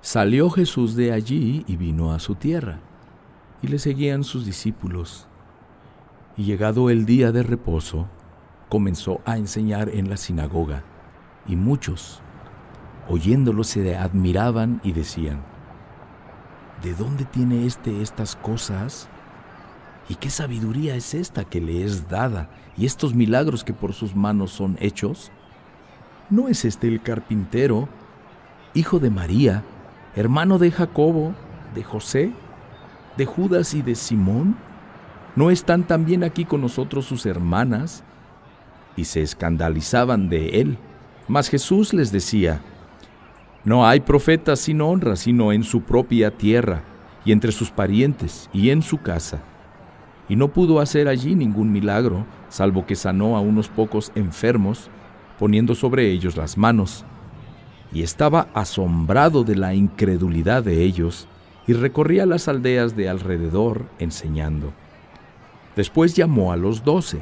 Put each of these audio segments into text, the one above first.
Salió Jesús de allí y vino a su tierra, y le seguían sus discípulos. Y llegado el día de reposo, comenzó a enseñar en la sinagoga, y muchos, oyéndolo, se admiraban y decían: ¿de dónde tiene estas cosas? ¿Y qué sabiduría es esta que le es dada, y estos milagros que por sus manos son hechos? ¿No es este el carpintero, hijo de María, hermano de Jacobo, de José, de Judas y de Simón? ¿No están también aquí con nosotros sus hermanas? Y se escandalizaban de él. Mas Jesús les decía: no hay profeta sin honra, sino en su propia tierra, y entre sus parientes, y en su casa. Y no pudo hacer allí ningún milagro, salvo que sanó a unos pocos enfermos, poniendo sobre ellos las manos. Y estaba asombrado de la incredulidad de ellos, y recorría las aldeas de alrededor enseñando. Después llamó a los 12,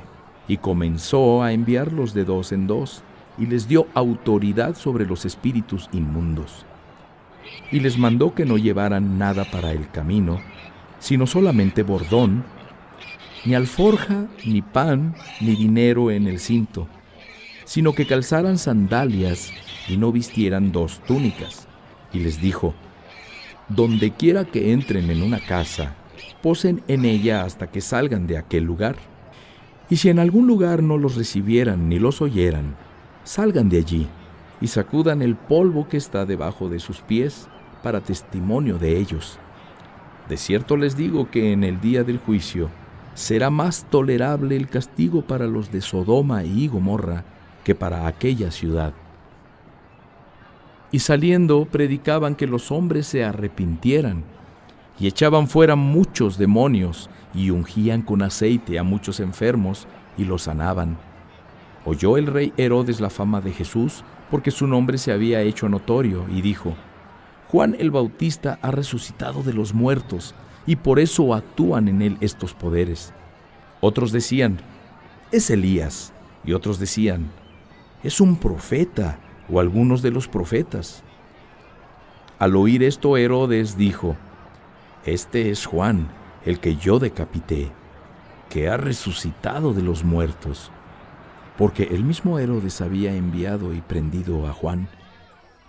y comenzó a enviarlos de 2 en 2, y les dio autoridad sobre los espíritus inmundos. Y les mandó que no llevaran nada para el camino, sino solamente bordón, ni alforja, ni pan, ni dinero en el cinto, sino que calzaran sandalias y no vistieran 2 túnicas. Y les dijo: donde quiera que entren en una casa, posen en ella hasta que salgan de aquel lugar. Y si en algún lugar no los recibieran ni los oyeran, salgan de allí y sacudan el polvo que está debajo de sus pies para testimonio de ellos. De cierto les digo que en el día del juicio será más tolerable el castigo para los de Sodoma y Gomorra que para aquella ciudad. Y saliendo predicaban que los hombres se arrepintieran, y echaban fuera muchos demonios, y ungían con aceite a muchos enfermos, y los sanaban. Oyó el rey Herodes la fama de Jesús, porque su nombre se había hecho notorio, y dijo: Juan el Bautista ha resucitado de los muertos, y por eso actúan en él estos poderes. Otros decían: es Elías, y otros decían: es un profeta, o algunos de los profetas. Al oír esto, Herodes dijo: este es Juan, el que yo decapité, que ha resucitado de los muertos. Porque el mismo Herodes había enviado y prendido a Juan,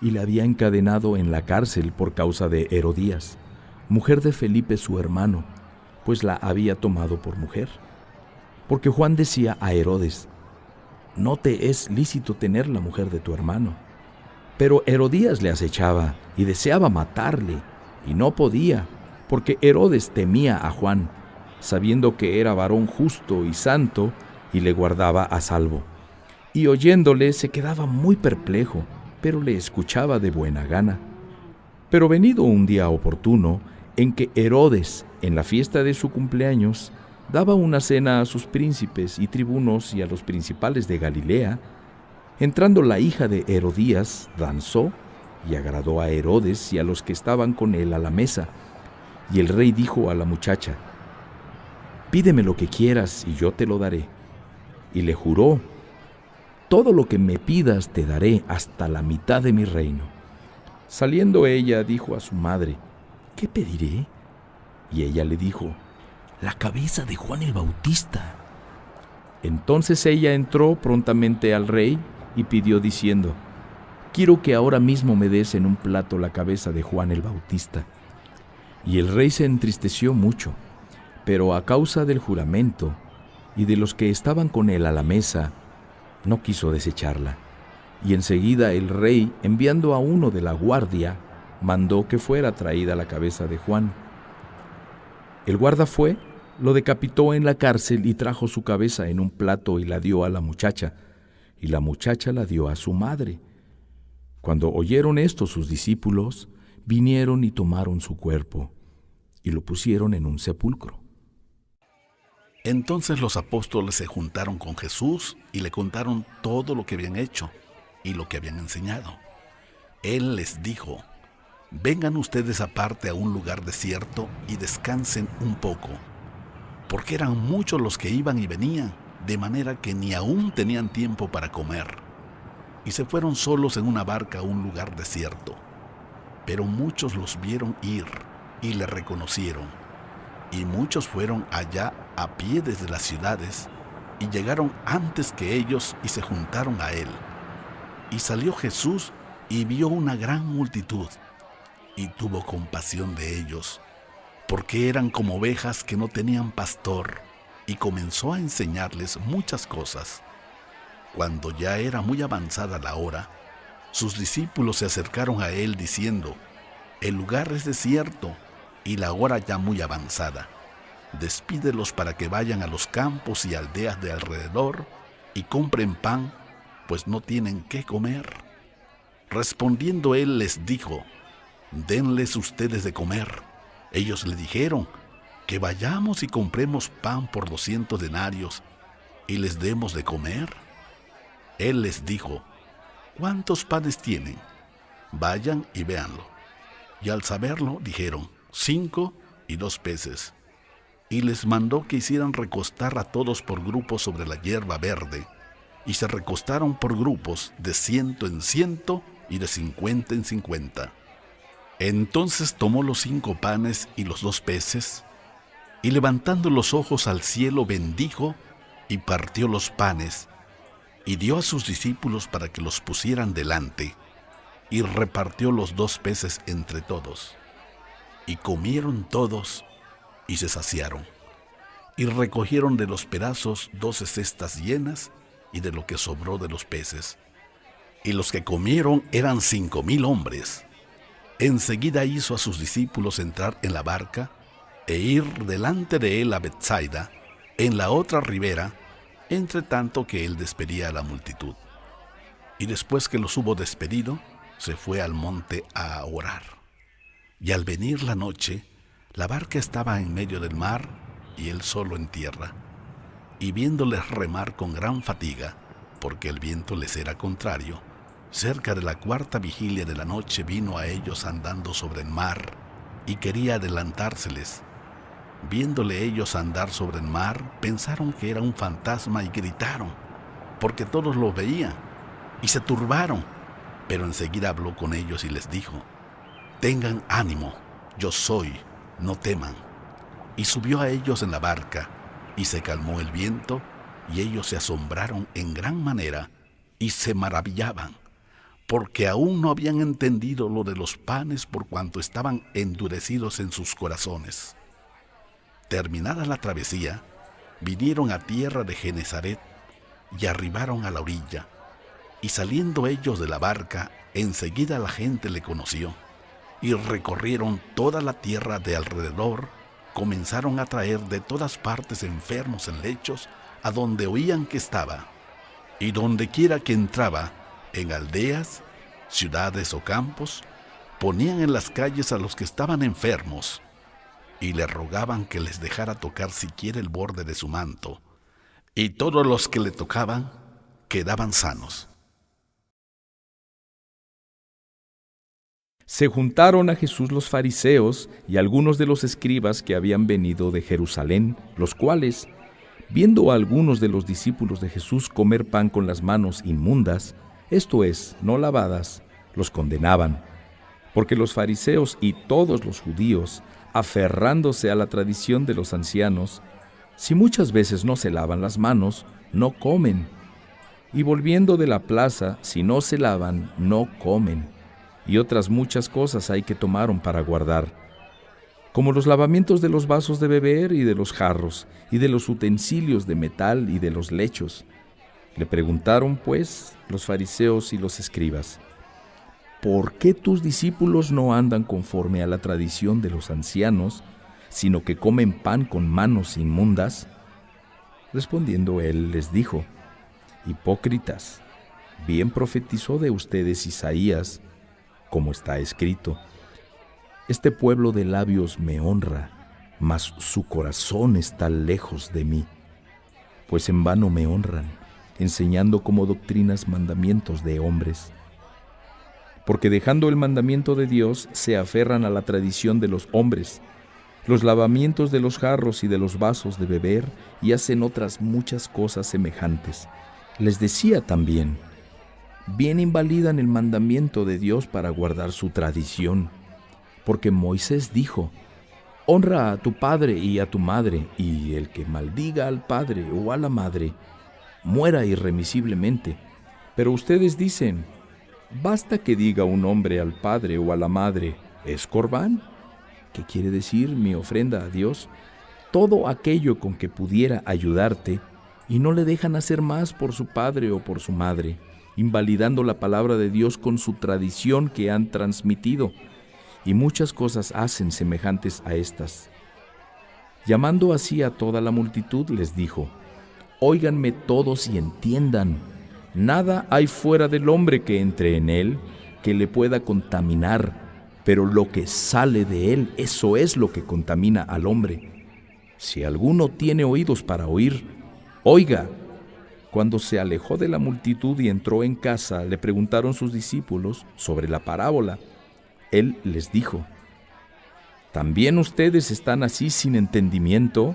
y le había encadenado en la cárcel por causa de Herodías, mujer de Felipe su hermano, pues la había tomado por mujer. Porque Juan decía a Herodes: no te es lícito tener la mujer de tu hermano. Pero Herodías le acechaba y deseaba matarle, y no podía, porque Herodes temía a Juan, sabiendo que era varón justo y santo, y le guardaba a salvo. Y oyéndole se quedaba muy perplejo, pero le escuchaba de buena gana. Pero venido un día oportuno, en que Herodes, en la fiesta de su cumpleaños, daba una cena a sus príncipes y tribunos y a los principales de Galilea, entrando la hija de Herodías, danzó y agradó a Herodes y a los que estaban con él a la mesa. Y el rey dijo a la muchacha: pídeme lo que quieras y yo te lo daré. Y le juró: todo lo que me pidas te daré, hasta la mitad de mi reino. Saliendo ella, dijo a su madre: ¿qué pediré? Y ella le dijo: la cabeza de Juan el Bautista. Entonces ella entró prontamente al rey y pidió diciendo: quiero que ahora mismo me des en un plato la cabeza de Juan el Bautista. Y el rey se entristeció mucho, pero a causa del juramento y de los que estaban con él a la mesa, no quiso desecharla. Y enseguida el rey, enviando a uno de la guardia, mandó que fuera traída la cabeza de Juan. El guarda fue, lo decapitó en la cárcel y trajo su cabeza en un plato y la dio a la muchacha, y la muchacha la dio a su madre. Cuando oyeron esto sus discípulos, vinieron y tomaron su cuerpo, y lo pusieron en un sepulcro. Entonces los apóstoles se juntaron con Jesús y le contaron todo lo que habían hecho y lo que habían enseñado. Él les dijo: vengan ustedes aparte a un lugar desierto y descansen un poco, porque eran muchos los que iban y venían, de manera que ni aún tenían tiempo para comer. Y se fueron solos en una barca a un lugar desierto. Pero muchos los vieron ir y le reconocieron, y muchos fueron allá a pie desde las ciudades, y llegaron antes que ellos y se juntaron a él. Y salió Jesús y vio una gran multitud, y tuvo compasión de ellos, porque eran como ovejas que no tenían pastor, y comenzó a enseñarles muchas cosas. Cuando ya era muy avanzada la hora, sus discípulos se acercaron a él diciendo: el lugar es desierto y la hora ya muy avanzada. Despídelos para que vayan a los campos y aldeas de alrededor y compren pan, pues no tienen qué comer. Respondiendo él les dijo: denles ustedes de comer. Ellos le dijeron: que vayamos y compremos pan por 200 denarios y les demos de comer. Él les dijo: ¿cuántos panes tienen? Vayan y véanlo. Y al saberlo dijeron: 5 y 2 peces. Y les mandó que hicieran recostar a todos por grupos sobre la hierba verde, y se recostaron por grupos de 100 en 100 y de 50 en 50. Entonces tomó los 5 panes y los 2 peces, y levantando los ojos al cielo bendijo, y partió los panes, y dio a sus discípulos para que los pusieran delante, y repartió los 2 peces entre todos. Y comieron todos, y se saciaron, y recogieron de los pedazos 12 cestas llenas, y de lo que sobró de los peces. Y los que comieron eran 5,000 hombres. Enseguida hizo a sus discípulos entrar en la barca, e ir delante de él a Betsaida, en la otra ribera, entre tanto que él despedía a la multitud. Y después que los hubo despedido, se fue al monte a orar. Y al venir la noche, la barca estaba en medio del mar, y él solo en tierra. Y viéndoles remar con gran fatiga, porque el viento les era contrario, cerca de la 4ª vigilia de la noche vino a ellos andando sobre el mar, y quería adelantárseles. Viéndole ellos andar sobre el mar, pensaron que era un fantasma y gritaron, porque todos lo veían, y se turbaron. Pero enseguida habló con ellos y les dijo: tengan ánimo, yo soy, no teman. Y subió a ellos en la barca, y se calmó el viento, y ellos se asombraron en gran manera, y se maravillaban, porque aún no habían entendido lo de los panes por cuanto estaban endurecidos en sus corazones. Terminada la travesía, vinieron a tierra de Genesaret, y arribaron a la orilla. Y saliendo ellos de la barca, enseguida la gente le conoció, y recorrieron toda la tierra de alrededor, comenzaron a traer de todas partes enfermos en lechos, a donde oían que estaba, y donde quiera que entraba, en aldeas, ciudades o campos, ponían en las calles a los que estaban enfermos, y le rogaban que les dejara tocar siquiera el borde de su manto, y todos los que le tocaban quedaban sanos. Se juntaron a Jesús los fariseos y algunos de los escribas que habían venido de Jerusalén, los cuales, viendo a algunos de los discípulos de Jesús comer pan con las manos inmundas, esto es, no lavadas, los condenaban, porque los fariseos y todos los judíos, aferrándose a la tradición de los ancianos, si muchas veces no se lavan las manos, no comen, y volviendo de la plaza, si no se lavan, no comen, y otras muchas cosas hay que tomaron para guardar, como los lavamientos de los vasos de beber y de los jarros, y de los utensilios de metal y de los lechos. Le preguntaron, pues, los fariseos y los escribas: ¿por qué tus discípulos no andan conforme a la tradición de los ancianos, sino que comen pan con manos inmundas? Respondiendo él les dijo: hipócritas, bien profetizó de ustedes Isaías, como está escrito: este pueblo de labios me honra, mas su corazón está lejos de mí, pues en vano me honran, enseñando como doctrinas mandamientos de hombres. Porque dejando el mandamiento de Dios, se aferran a la tradición de los hombres, los lavamientos de los jarros y de los vasos de beber, y hacen otras muchas cosas semejantes. Les decía también: bien invalidan el mandamiento de Dios para guardar su tradición. porque Moisés dijo: honra a tu padre y a tu madre, y el que maldiga al padre o a la madre, muera irremisiblemente. Pero ustedes dicen: basta que diga un hombre al padre o a la madre, ¿es corbán?, que quiere decir mi ofrenda a Dios, todo aquello con que pudiera ayudarte, y no le dejan hacer más por su padre o por su madre, invalidando la palabra de Dios con su tradición que han transmitido, y muchas cosas hacen semejantes a estas. Llamando así a toda la multitud, les dijo: óiganme todos y entiendan, nada hay fuera del hombre que entre en él que le pueda contaminar, pero lo que sale de él, eso es lo que contamina al hombre. Si alguno tiene oídos para oír, oiga. Cuando se alejó de la multitud y entró en casa, le preguntaron sus discípulos sobre la parábola. Él les dijo: ¿también ustedes están así sin entendimiento?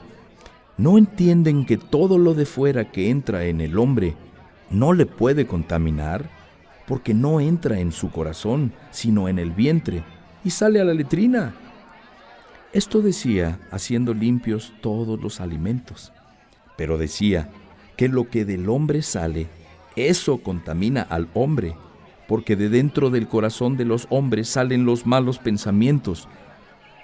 ¿No entienden que todo lo de fuera que entra en el hombre no le puede contaminar? Porque no entra en su corazón, sino en el vientre, y sale a la letrina. Esto decía haciendo limpios todos los alimentos. Pero decía que lo que del hombre sale, eso contamina al hombre, porque de dentro del corazón de los hombres salen los malos pensamientos,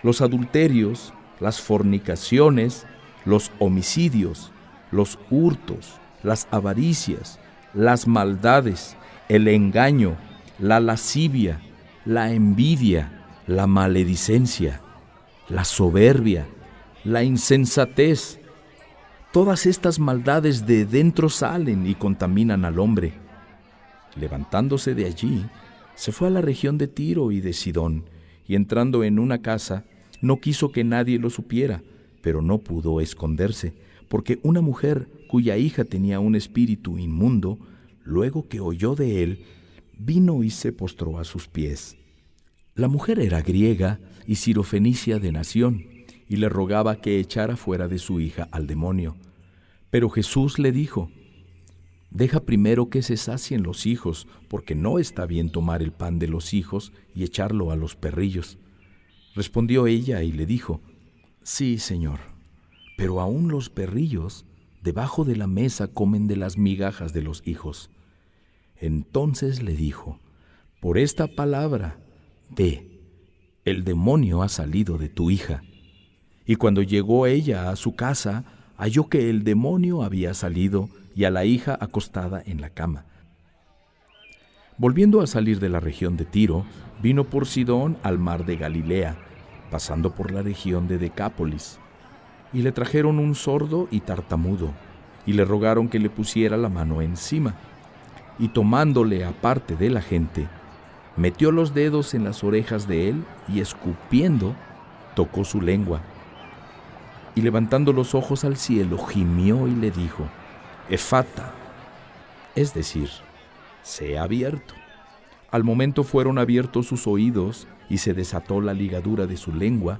los adulterios, las fornicaciones, los homicidios, los hurtos, las avaricias, las maldades, el engaño, la lascivia, la envidia, la maledicencia, la soberbia, la insensatez. Todas estas maldades de dentro salen y contaminan al hombre. Levantándose de allí, se fue a la región de Tiro y de Sidón, y entrando en una casa, no quiso que nadie lo supiera, pero no pudo esconderse, porque una mujer cuya hija tenía un espíritu inmundo, luego que oyó de él, vino y se postró a sus pies. La mujer era griega y sirofenicia de nación, y le rogaba que echara fuera de su hija al demonio. Pero Jesús le dijo: deja primero que se sacien los hijos, porque no está bien tomar el pan de los hijos y echarlo a los perrillos. Respondió ella y le dijo: sí, Señor, pero aún los perrillos debajo de la mesa comen de las migajas de los hijos. Entonces le dijo: por esta palabra, ve, el demonio ha salido de tu hija. Y cuando llegó ella a su casa, halló que el demonio había salido y a la hija acostada en la cama. Volviendo a salir de la región de Tiro, vino por Sidón al mar de Galilea, pasando por la región de Decápolis. Y le trajeron un sordo y tartamudo, y le rogaron que le pusiera la mano encima. Y tomándole aparte de la gente, metió los dedos en las orejas de él y escupiendo, tocó su lengua. Y levantando los ojos al cielo, gimió y le dijo: Efata, es decir, sea abierto. Al momento fueron abiertos sus oídos y se desató la ligadura de su lengua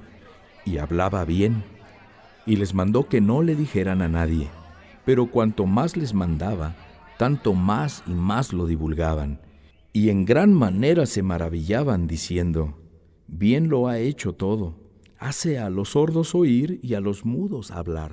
y hablaba bien. Y les mandó que no le dijeran a nadie, pero cuanto más les mandaba, tanto más y más lo divulgaban. Y en gran manera se maravillaban diciendo: bien lo ha hecho todo. Hace a los sordos oír y a los mudos hablar.